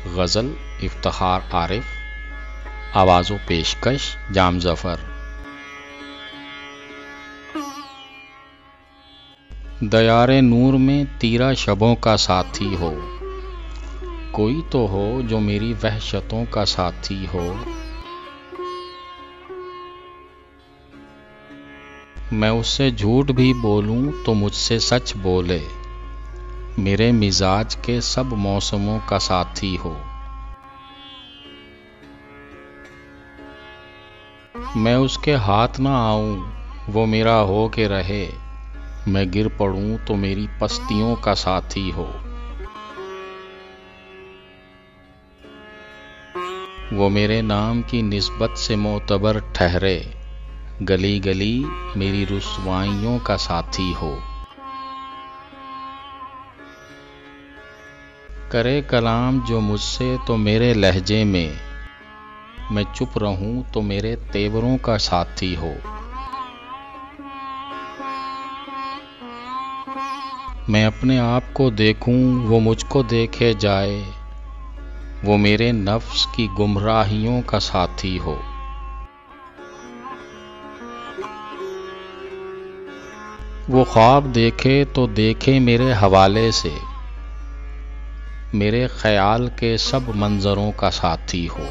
गज़ल इफ्तिखार आरिफ, आवाज़ो पेशकश जाम ज़फ़र। दयारे नूर में तीरा शबों का साथी हो, कोई तो हो जो मेरी वहशतों का साथी हो। मैं उससे झूठ भी बोलूं तो मुझसे सच बोले, मेरे मिजाज के सब मौसमों का साथी हो। मैं उसके हाथ ना आऊं वो मेरा हो के रहे, मैं गिर पड़ूं तो मेरी पस्तियों का साथी हो। वो मेरे नाम की निस्बत से मोतबर ठहरे, गली गली मेरी रुसवाइयों का साथी हो। करे कलाम जो मुझसे तो मेरे लहजे में, मैं चुप रहूं तो मेरे तेवरों का साथी हो। मैं अपने आप को देखूं वो मुझको देखे जाए, वो मेरे नफ्स की गुमराहियों का साथी हो। वो ख्वाब देखे तो देखे मेरे हवाले से, मेरे ख्याल के सब मंजरों का साथी हो।